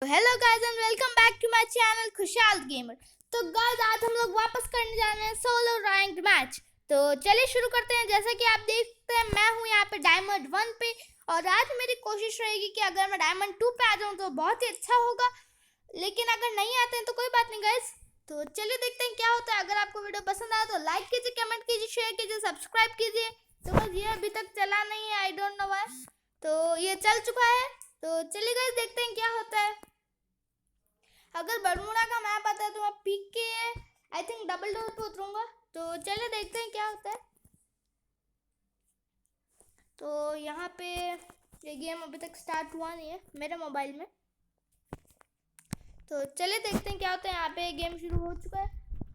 Hello guys and welcome back to my channel Khushhal gamer. तो guys आज हम लोग वापस करने जा रहे हैं सोलो रैंक्ड मैच। तो चलिए शुरू करते हैं। जैसा कि आप देखते हैं मैं हूं यहाँ पे डायमंड 1 पे और आज मेरी कोशिश रहेगी कि अगर मैं डायमंड 2 पे आ जाऊं तो बहुत ही अच्छा होगा, लेकिन अगर नहीं आते हैं तो कोई बात नहीं गाइस। तो चलिए देखते हैं क्या होता है। अगर आपको वीडियो पसंद आया तो लाइक कीजिए, कमेंट कीजिए, शेयर कीजिए, सब्सक्राइब कीजिए। तो बस ये अभी तक चला नहीं है, आई डोंट नो व्हाई। तो ये चल चुका है। तो चलिए गाइस देखते हैं क्या होता है। अगर बरमूडा का मैप आता है तो मैं पीक के आई थिंक डबल डोर पे उतरूंगा। तो चलिए देखते हैं क्या होता है। तो यहाँ पे ये गेम अभी तक स्टार्ट हुआ नहीं है मेरे मोबाइल में। तो चलिए देखते हैं क्या होता है। यहाँ पे गेम शुरू हो चुका है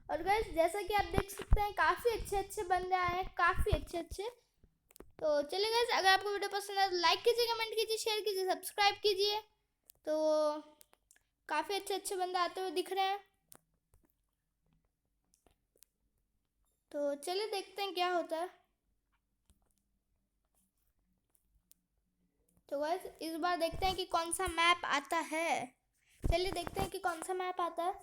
और गाइस जैसा कि आप देख सकते हैं काफ़ी अच्छे बंदे आए हैं, काफ़ी अच्छे। तो चलिए गाइस अगर आपको वीडियो पसंद आए तो लाइक कीजिए, कमेंट कीजिए, शेयर कीजिए, सब्सक्राइब कीजिए। तो काफ़ी अच्छे बंदे आते हुए दिख रहे हैं। तो चलिए देखते हैं क्या होता है। तो गाइस इस बार देखते हैं कि कौन सा मैप आता है। चलिए देखते हैं कि कौन सा मैप आता है।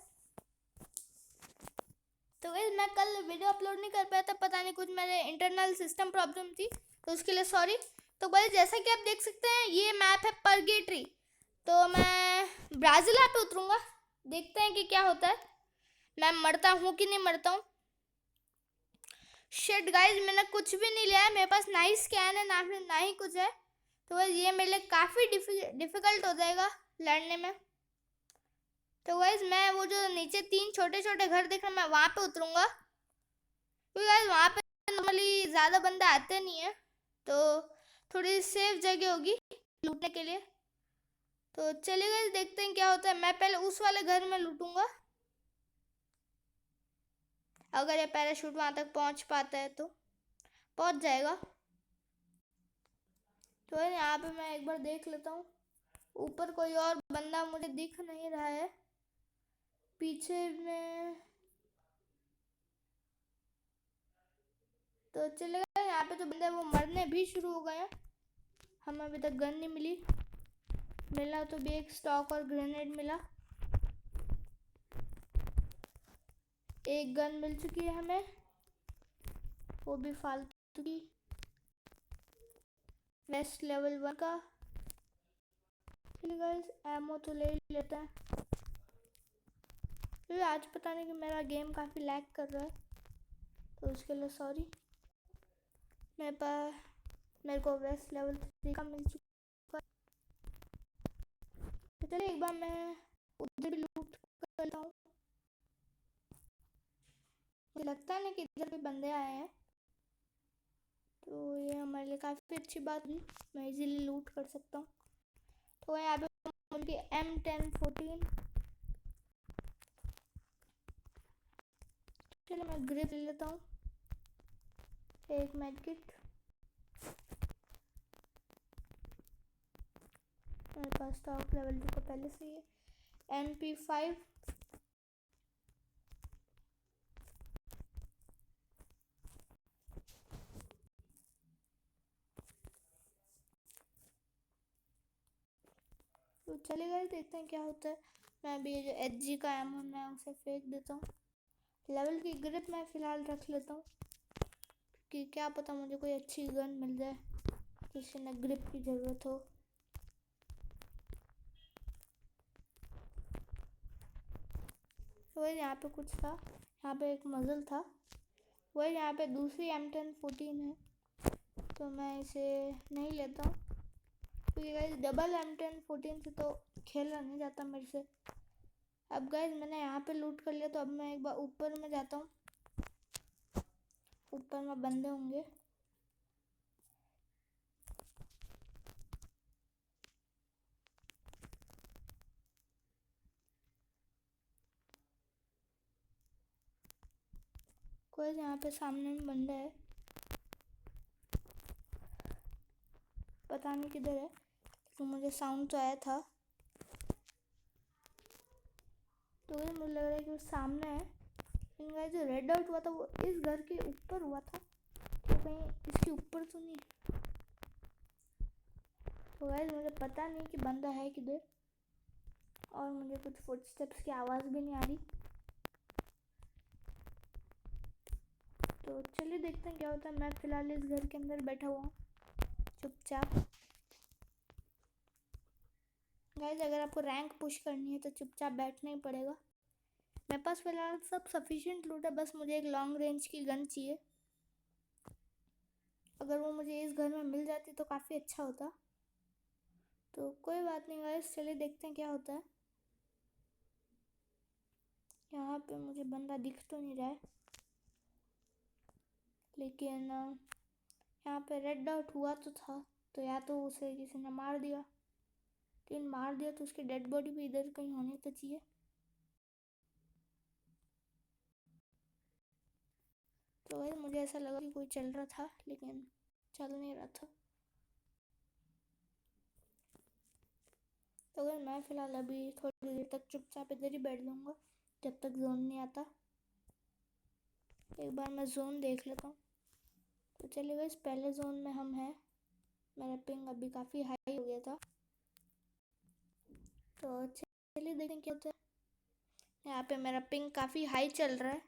तो गाइस मैं कल वीडियो अपलोड नहीं कर पाया था, पता नहीं कुछ मेरे इंटरनल सिस्टम प्रॉब्लम थी, तो उसके लिए सॉरी। तो गाइस जैसा कि आप देख सकते हैं ये मैप है परगेटरी। तो मैं ब्राज़ीला पे उतरूंगा, देखते हैं कि क्या होता है। मैं मरता हूँ कि नहीं मरता हूँ। शिट गाइस मैंने कुछ भी नहीं लिया है, मेरे पास ना ही स्कैन है ना ही कुछ है। तो ये मेरे लिए काफ़ी डिफ़िकल्ट हो जाएगा लड़ने में। तो गाइस मैं वो जो नीचे 3 छोटे घर दिख रहे हैं मैं वहाँ पे उतरूंगा, क्योंकि गाइस वहाँ पे नॉर्मली ज़्यादा बंदे आते नहीं है, तो थोड़ी सेफ जगह होगी लूटने के लिए। तो चलिए गाइस देखते हैं क्या होता है। मैं पहले उस वाले घर में लूटूंगा, अगर ये पैराशूट वहाँ तक पहुँच पाता है तो पहुँच जाएगा। तो यहाँ पे मैं एक बार देख लेता हूँ, ऊपर कोई और बंदा मुझे दिख नहीं रहा है, पीछे में। तो चलेगा यहाँ पे जो बंदे वो मरने भी शुरू हो गए हैं। हमें अभी तक गन नहीं मिली, मिला तो भी एक स्टॉक और ग्रेनेड मिला। एक गन मिल चुकी है हमें, वो भी फालतू की, वेस्ट लेवल 1 का। चलिए गाइस एमो तो ले ही लेते हैं। तो आज पता नहीं कि मेरा गेम काफ़ी लैग कर रहा है, तो उसके लिए सॉरी। मेरे को वेस्ट लेवल 3 का मिल चुका है। तो चलिए एक बार मैं उधर भी लूट कर लेता हूँ। मुझे लगता नहीं कि इधर भी बंदे आए हैं, तो ये हमारे लिए काफ़ी अच्छी बात हुई, मैं इजीली लूट कर सकता हूँ। तो यहाँ पे उनकी M1014। चलिए मैं ग्रिप ले लेता हूँ, एक मेडकिट। मेरे पास स्टॉक लेवल 2 का पहले से ही है। MP5। तो चले गए देखते हैं क्या होता है। मैं अभी ये जो HG का एमो मैं उसे फेंक देता हूँ। लेवल की ग्रिप मैं फ़िलहाल रख लेता हूँ, कि क्या पता मुझे कोई अच्छी गन मिल जाए किसी ने ग्रिप की ज़रूरत हो। वही यहाँ पे कुछ था, यहाँ पे एक मजल था। वही यहाँ पे दूसरी M1014 है, तो मैं इसे नहीं लेता हूँ, क्योंकि गाइस डबल M1014 से तो खेला नहीं जाता मेरे से। अब गाइस मैंने यहाँ पे लूट कर लिया, तो अब मैं एक बार ऊपर में जाता हूँ, ऊपर में बंदे होंगे। कोई यहाँ पे सामने में बंदा है, पता नहीं किधर है, तो मुझे साउंड तो आया था, तो मुझे लग रहा है कि वो सामने है। लेकिन जो रेड आउट हुआ था वो इस घर के ऊपर हुआ था, तो कहीं इसके ऊपर तो नहीं। तो गाइस मुझे पता नहीं कि बंदा है किधर, और मुझे कुछ फुटस्टेप्स की आवाज़ भी नहीं आ रही। तो चलिए देखते हैं क्या होता है। मैं फ़िलहाल इस घर के अंदर बैठा हुआ हूँ चुपचाप। गाइस अगर आपको रैंक पुश करनी है तो चुपचाप बैठना ही पड़ेगा। मेरे पास फ़िलहाल सब सफिशिएंट लूट है, बस मुझे एक लॉन्ग रेंज की गन चाहिए। अगर वो मुझे इस घर में मिल जाती तो काफ़ी अच्छा होता। तो कोई बात नहीं गाइस, चलिए देखते हैं क्या होता है। यहाँ पे मुझे बंदा दिख तो नहीं रहा है, लेकिन यहाँ पे रेड डॉट हुआ तो था, तो या तो उसे किसी ने मार दिया, लेकिन मार दिया तो उसकी डेड बॉडी भी इधर कहीं होनी तो चाहिए। तो भाई मुझे ऐसा लगा कि कोई चल रहा था, लेकिन चल नहीं रहा था। तो अगर मैं फ़िलहाल अभी थोड़ी देर तक चुपचाप इधर ही बैठ लूँगा जब तक जोन नहीं आता। एक बार मैं जोन देख लेता हूँ। तो चलिए गाइस, पहले जोन में हम हैं। मेरा पिंग अभी काफ़ी हाई हो गया था, तो चलिए देखें क्या होता है। यहाँ पे मेरा पिंग काफ़ी हाई चल रहा है,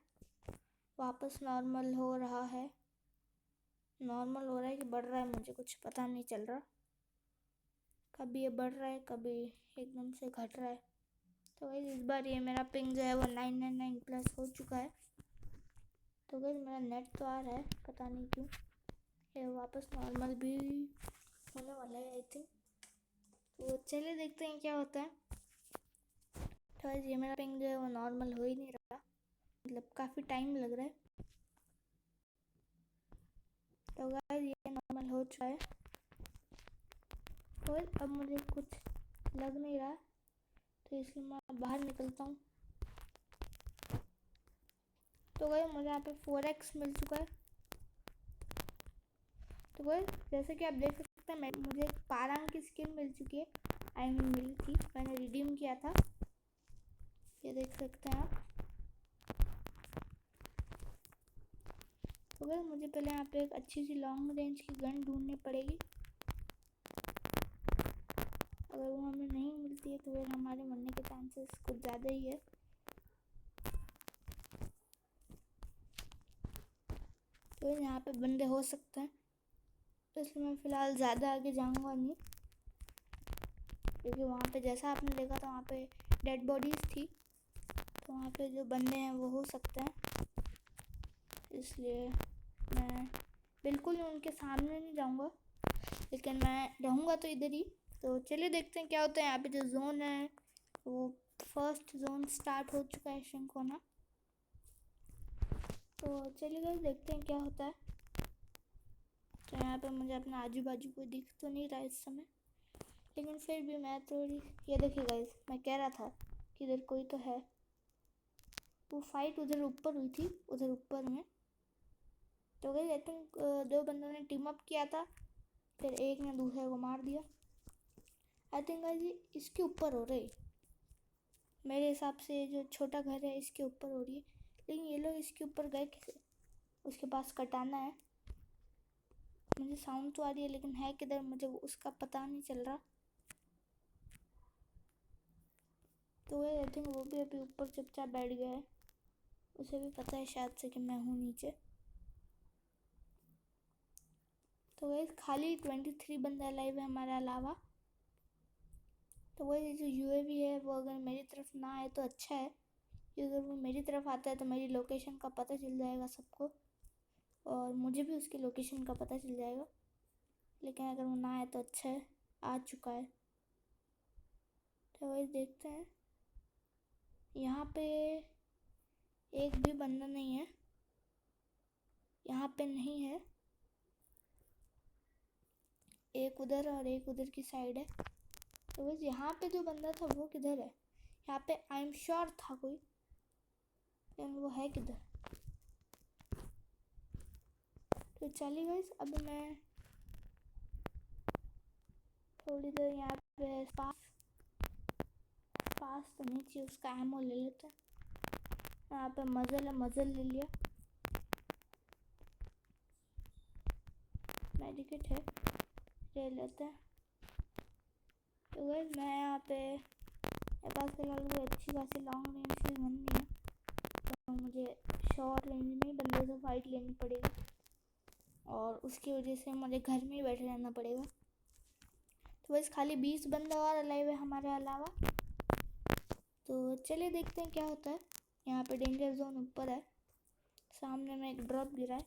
वापस नॉर्मल हो रहा है। नॉर्मल हो रहा है कि बढ़ रहा है मुझे कुछ पता नहीं चल रहा। कभी ये बढ़ रहा है, कभी एकदम से घट रहा है। तो गाइस इस बार ये मेरा पिंग जो है वो 999 प्लस हो चुका है। तो गाइस मेरा नेट तो आ रहा है, पता नहीं क्यों ये वापस नॉर्मल भी होने वाला है आई थिंक। तो चलिए देखते हैं क्या होता है। तो गाइस ये मेरा पिंग जो है वो नॉर्मल हो ही नहीं रहा, मतलब काफ़ी टाइम लग रहा है। तो गाइस ये नॉर्मल हो चुका है। तो अब मुझे कुछ लग नहीं रहा, तो इसलिए मैं बाहर निकलता हूँ। तो गाइस मुझे यहाँ पे 4x मिल चुका है। तो गाइस जैसे कि आप देख सकते हैं, मुझे एक पारांग की स्किन मिल चुकी है। आई मीन मिली थी, मैंने रिडीम किया था, ये देख सकते हैं आप। तो गाइस मुझे पहले यहाँ पे एक अच्छी सी लॉन्ग रेंज की गन ढूंढनी पड़ेगी। अगर वो हमें नहीं मिलती है तो फिर हमारे मरने के चांसेस कुछ ज़्यादा ही है। तो यहाँ पे बंदे हो सकते हैं, तो इसलिए मैं फ़िलहाल ज़्यादा आगे जाऊँगा नहीं, क्योंकि वहाँ पे जैसा आपने देखा था वहाँ पे डेड बॉडीज़ थी, तो वहाँ पे जो बंदे हैं वो हो सकते हैं। इसलिए मैं बिल्कुल उनके सामने नहीं जाऊँगा, लेकिन मैं रहूँगा तो इधर ही। तो चलिए देखते हैं क्या होता है। यहाँ पे जो जोन है वो फर्स्ट जोन स्टार्ट हो चुका है श्रिंक होना। तो चलिए गाइस देखते हैं क्या होता है। तो यहाँ पे मुझे अपना आजू बाजू कोई दिख तो नहीं रहा इस समय, लेकिन फिर भी मैं थोड़ी, ये देखिए गाइस मैं कह रहा था कि इधर कोई तो है। वो फाइट उधर ऊपर हुई थी, उधर ऊपर में। तो गाइस आई थिंक 2 बंदों ने टीम अप किया था, फिर एक ने दूसरे को मार दिया। आई थिंक गाइस ये इसके ऊपर हो रही, मेरे हिसाब से जो छोटा घर है इसके ऊपर हो रही है, लेकिन ये लोग इसके ऊपर गए कैसे? उसके पास कटाना है, मुझे साउंड तो आ रही है, लेकिन है किधर मुझे उसका पता नहीं चल रहा। तो आई थिंक वो भी अभी ऊपर चुपचाप बैठ गया है, उसे भी पता है शायद से कि मैं हूँ नीचे। तो वही खाली 23 बंदा लाइव है हमारे अलावा। तो वही जो यूएवी है वो अगर मेरी तरफ ना आए तो अच्छा है, कि अगर वो मेरी तरफ आता है तो मेरी लोकेशन का पता चल जाएगा सबको, और मुझे भी उसकी लोकेशन का पता चल जाएगा। लेकिन अगर वो ना आए तो अच्छा है, आ चुका है। तो वही देखते हैं। यहाँ पे एक भी बंदा नहीं है, यहाँ पे नहीं है, एक उधर और एक उधर की साइड है। तो बस यहाँ पे जो बंदा था वो किधर है? यहाँ पे आई एम श्योर था कोई, लेकिन वो है किधर? तो चलिए गाइस अब मैं थोड़ी देर यहाँ पे पास तो नहीं चाहिए, उसका एमो ले लेते हैं। यहाँ पे मज़ल है, मज़ल ले लिया, मेडिकेट है, ले लेते हैं। तो गाइस मैं यहाँ पे मेरे पास फिलहाल कोई अच्छी खासी लॉन्ग रेंज की गन नहीं है, तो मुझे शॉर्ट रेंज में ही बंदे से फाइट लेनी पड़ेगी और उसकी वजह से मुझे घर में ही बैठे रहना पड़ेगा। तो बस खाली 20 बंदा और अलाइव है हमारे अलावा। तो चलिए देखते हैं क्या होता है। यहाँ पे डेंजर जोन ऊपर है, सामने में एक ड्रॉप गिरा है,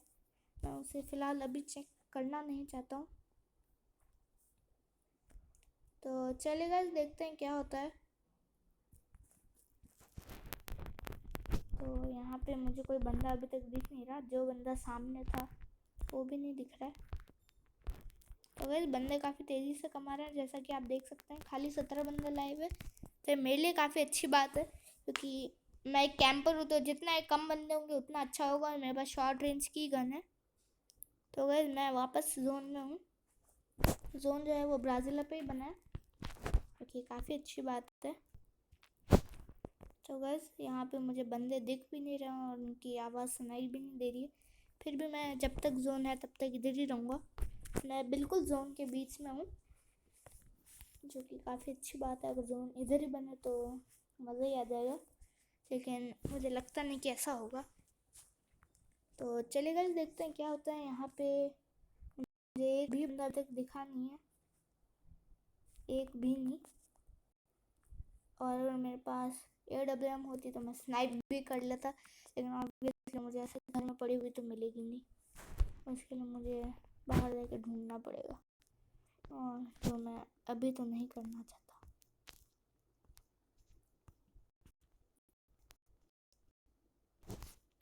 मैं उसे फ़िलहाल अभी चेक करना नहीं चाहता हूँ। तो चलिए गाइस देखते हैं क्या होता है। तो यहाँ पे मुझे कोई बंदा अभी तक दिख नहीं रहा, जो बंदा सामने था वो भी नहीं दिख रहा है। तो गाइस बंदे काफ़ी तेज़ी से कमा रहे हैं, जैसा कि आप देख सकते हैं। खाली 17 बंदे लाइव है, तो मेरे लिए काफ़ी अच्छी बात है, क्योंकि मैं एक कैंपर हूँ, तो जितना कम बंदे होंगे उतना अच्छा होगा और मेरे पास शॉर्ट रेंज की गन है। तो गाइस मैं वापस जोन में हूँ। जोन जो है वो ब्राज़ील पे ही बना है, क्योंकि काफ़ी अच्छी बात है। तो गाइस यहाँ पे मुझे बंदे दिख भी नहीं रहे और उनकी आवाज़ सुनाई भी नहीं दे रही है, फिर भी मैं जब तक जोन है तब तक इधर ही रहूँगा। मैं बिल्कुल जोन के बीच में हूँ, जो कि काफ़ी अच्छी बात है। अगर जोन इधर ही बने तो मज़ा ही आ जाएगा, लेकिन मुझे लगता नहीं कि ऐसा होगा। तो चलिए गाइस देखते हैं क्या होता है। यहाँ पे मुझे एक भी बंदा तक दिखा नहीं है, एक भी नहीं। और अगर मेरे पास AWM होती तो मैं स्नाइप भी कर लेता, लेकिन ऑब्वियसली मुझे ऐसे घर में पड़ी हुई तो मिलेगी नहीं, उसके लिए मुझे बाहर जाकर ढूंढना पड़ेगा, और जो मैं अभी तो नहीं करना चाहता।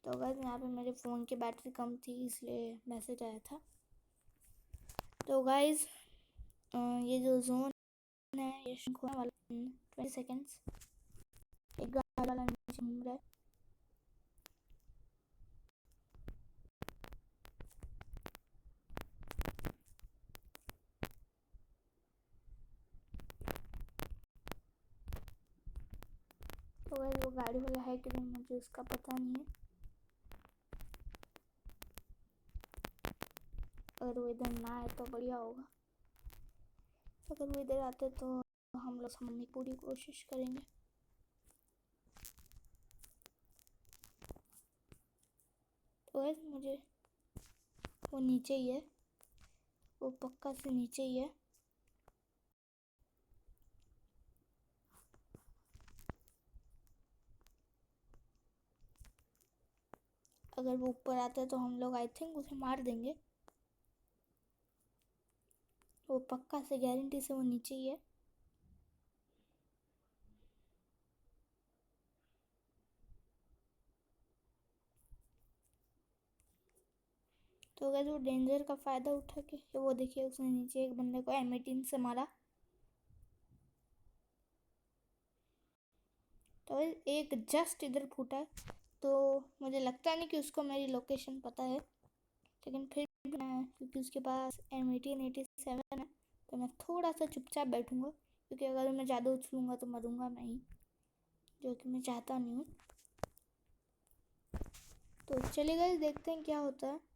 तो गाइस यहाँ पे मेरे फ़ोन की बैटरी कम थी, इसलिए मैसेज आया था। तो गाइस ये जो जोन है ये होने वाला 20 सेकेंड्स। एक गाड़ी वाला नीचे घूम रहा है। तो गाइस वो गाड़ी वाला है कि नहीं मुझे उसका पता नहीं है। अगर वो इधर ना आए तो बढ़िया होगा, अगर वो इधर आते तो हम लोग समझने की पूरी कोशिश करेंगे। तो गाइस मुझे वो नीचे ही है, वो पक्का से नीचे ही है। अगर वो ऊपर आता है तो हम लोग आई थिंक उसे मार देंगे, वो पक्का से गारंटी से वो नीचे ही है। तो गाइस वो डेंजर का फ़ायदा उठा के वो देखिए उसने नीचे एक बंदे को M18 से मारा। तो एक जस्ट इधर फूटा है, तो मुझे लगता नहीं कि उसको मेरी लोकेशन पता है, लेकिन फिर भी मैं, क्योंकि उसके पास M1887 है, तो मैं थोड़ा सा चुपचाप बैठूंगा, क्योंकि अगर मैं ज़्यादा उछलूँगा तो मरूंगा मैं ही, जो कि मैं चाहता नहीं हूँ। तो चलिए गाइस देखते हैं क्या होता है।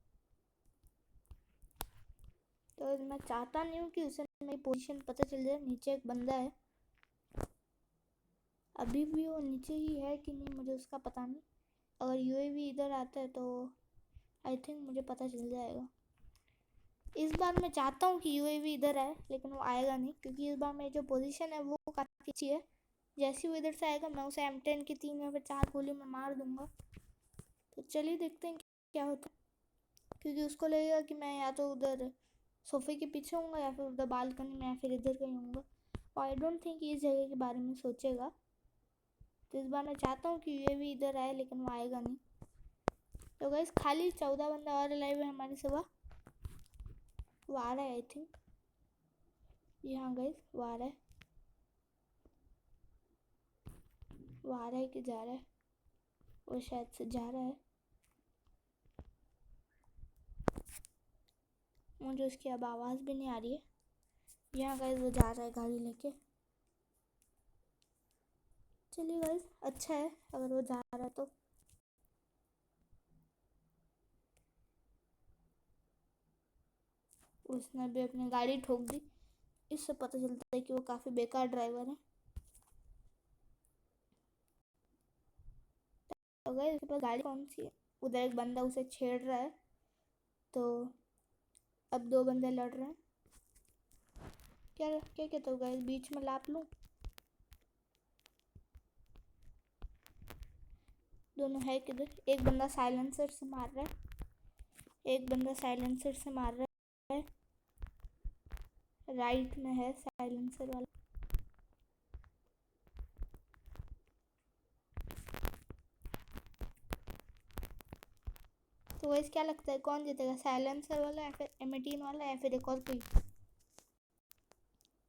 तो मैं चाहता नहीं हूँ कि उसे मेरी पोजीशन पता चल जाए। नीचे एक बंदा है, अभी भी वो नीचे ही है कि नहीं मुझे उसका पता नहीं। अगर UAV इधर आता है तो आई थिंक मुझे पता चल जाएगा। इस बार मैं चाहता हूँ कि UAV इधर आए, लेकिन वो आएगा नहीं, क्योंकि इस बार मेरी जो पोजीशन है वो काफ़ी अच्छी है। जैसे वो इधर से आएगा मैं उसे M10 की 3 या फिर 4 गोली में मार दूंगा। तो चलिए देखते हैं क्या होता है, क्योंकि उसको लगेगा कि मैं या तो उधर सोफे के पीछे होऊंगा या फिर उधर बालकनी में या फिर इधर कहीं होऊंगा, और आई डोंट थिंक इस जगह के बारे में सोचेगा। तो इस बार मैं चाहता हूँ कि UAV इधर आए, लेकिन वो आएगा नहीं। तो गाइस खाली 14 बंदा और लाइव है हमारे सिवा। वो आ रहा है आई थिंक, जी हाँ गाइस वो आ रहा है। वो आ रहा है कि जा रहा है? वो शायद से जा रहा है, मुझे उसकी अब आवाज़ भी नहीं आ रही है। यहाँ गाइस वो जा रहा है गाड़ी लेके। चलिए गाइस अच्छा है अगर वो जा रहा है तो। उसने भी अपनी गाड़ी ठोक दी, इससे पता चलता है कि वो काफ़ी बेकार ड्राइवर है। अगर इसके पास गाड़ी कौन सी है, उधर एक बंदा उसे छेड़ रहा है। तो अब दो बंदे लड़ रहे हैं। क्या क्या कहते हो गाइस, बीच में लाप लूं? दोनों है किधर? एक बंदा साइलेंसर से मार रहा है, एक बंदा साइलेंसर से मार रहा है। राइट में है साइलेंसर वाला। तो वैसे क्या लगता है कौन जीतेगा, साइलेंसर वाला या फिर M18 वाला या फिर एक और कोई?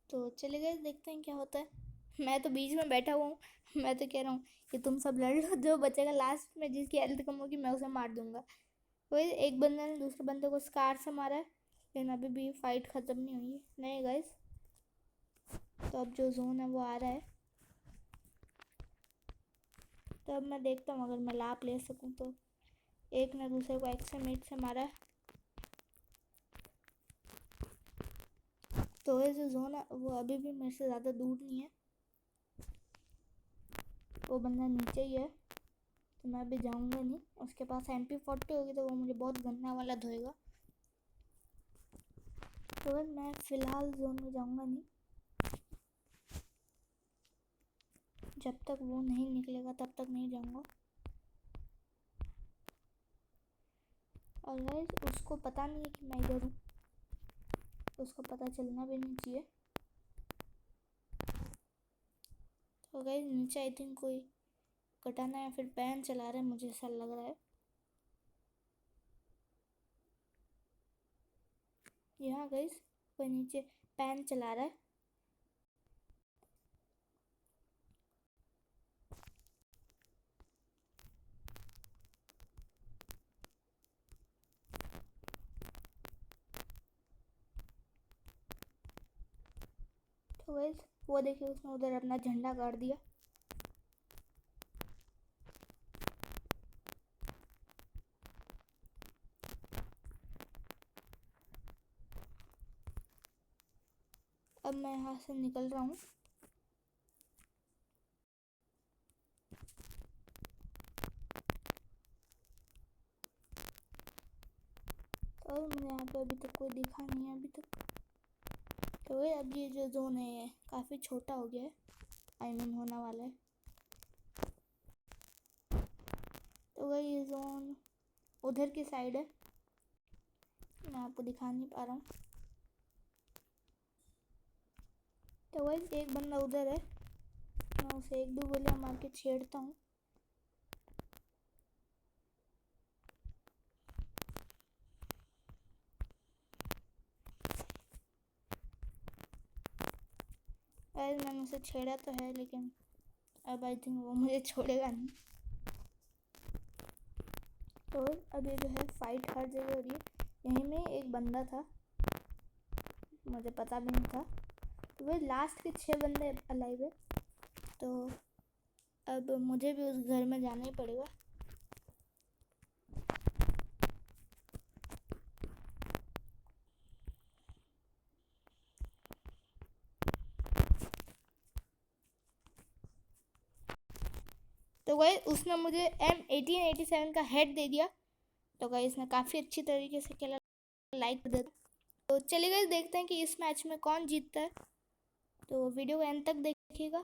तो चले गए, देखते हैं क्या होता है। मैं तो बीच में बैठा हुआ हूँ। मैं तो कह रहा हूँ कि तुम सब लड़ लो, जो बचेगा लास्ट में जिसकी हेल्थ कम होगी मैं उसे मार दूंगा। वही एक बंदे ने दूसरे बंदे को स्कार से मारा है, लेकिन अभी भी फाइट ख़त्म नहीं हुई नहीं गाइस। तो अब जो जोन है वो आ रहा है। तो अब मैं देखता हूँ अगर मैं लाभ ले सकूँ तो। एक ने दूसरे को एक्समेट से मारा है। तो ये जो जोन है वो अभी भी मेरे से ज़्यादा दूर नहीं है, वो बंदा नीचे ही है। तो मैं अभी जाऊँगा नहीं, उसके पास MP40 होगी तो वो मुझे बहुत गंदा वाला धोएगा। तो मैं फ़िलहाल जोन में जाऊँगा नहीं, जब तक वो नहीं निकलेगा तब तक नहीं जाऊँगा। और गाइस उसको पता नहीं है कि मैं इधर हूँ, उसको पता चलना भी नहीं चाहिए। तो गाइस नीचे आई थिंक कोई कटाना या फिर पैन चला रहा है, मुझे ऐसा लग रहा है। यहाँ गाइस कोई नीचे पैन चला रहा है। तो गाइस वो देखिए उसने उधर अपना झंडा गाड़ दिया। अब मैं यहाँ से निकल रहा हूँ। और मुझे यहाँ पे अभी तक कोई दिखा नहीं है अभी तक। तो भाई अब ये जो जोन है काफ़ी छोटा हो गया है, आई मीन होने वाला है। तो भाई ये जोन उधर की साइड है, मैं आपको दिखा नहीं पा रहा हूँ। तो भाई एक बंदा उधर है, मैं उसे एक दो गोलियाँ मार के छेड़ता हूँ। अरे मैंने उसे छेड़ा तो है, लेकिन अब आई थिंक वो मुझे छोड़ेगा नहीं। तो अब ये जो है फाइट हर जगह हो रही है। यहीं में एक बंदा था, मुझे पता भी नहीं था। तो वही लास्ट के 6 बंदे अलाइव है। तो अब मुझे भी उस घर में जाना ही पड़ेगा। तो गई उसने मुझे M1887 का हेड दे दिया। तो गई इसने काफ़ी अच्छी तरीके से खेला, लाइक कर देता। तो चलिए गई देखते हैं कि इस मैच में कौन जीतता है। तो वीडियो को एंड तक देखिएगा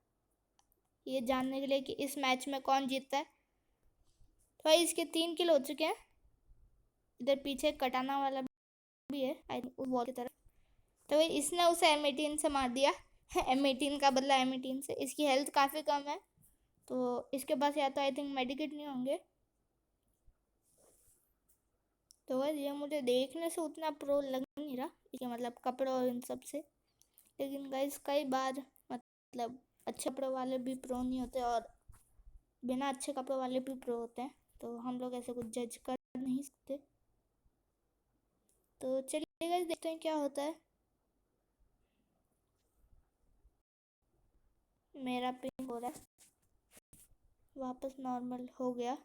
ये जानने के लिए कि इस मैच में कौन जीतता है। तो भाई इसके 3 किल हो चुके हैं। इधर पीछे कटाना वाला भी है आई थिंक उस वॉल की तरफ। तो भाई इसने उसे M18 से मार दिया। M18 का बदला M18 से। इसकी हेल्थ काफ़ी कम है, तो इसके पास या तो आई थिंक मेडिकेट नहीं होंगे। तो बस ये मुझे देखने से उतना प्रो लग नहीं रहा, इसके मतलब कपड़ों और इन सब से। लेकिन गाइस कई बार मतलब अच्छे कपड़ों वाले भी प्रो नहीं होते और बिना अच्छे कपड़ों वाले भी प्रो होते हैं, तो हम लोग ऐसे कुछ जज कर नहीं सकते। तो चलिए गाइस देखते हैं क्या होता है। मेरा पिंग हो रहा है, वापस नॉर्मल हो गया।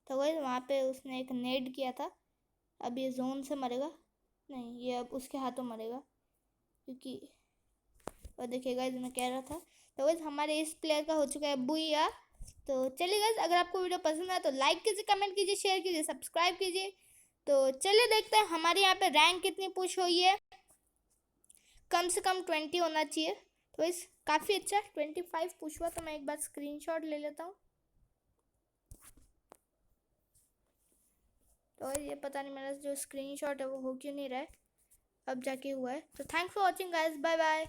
तो गाइस वहाँ पे उसने एक नेड किया था। अब ये जोन से मरेगा नहीं, ये अब उसके हाथों मरेगा, क्योंकि और देखिए गाइस मैं कह रहा था। तो गाइस हमारे इस प्लेयर का हो चुका है बुया। तो चलिए गाइस, अगर आपको वीडियो पसंद आए तो लाइक कीजिए, कमेंट कीजिए, शेयर कीजिए, सब्सक्राइब कीजिए। तो चलिए देखते हैं हमारे यहाँ पे रैंक कितनी पुश हुई है। कम से कम 20 होना चाहिए। तो इस काफ़ी अच्छा 25 पुश हुआ। तो मैं एक बार स्क्रीनशॉट ले लेता हूँ। तो ये पता नहीं मेरा जो स्क्रीनशॉट है वो हो क्यों नहीं रहा है, अब जाके हुआ है। तो thanks for watching guys, bye bye.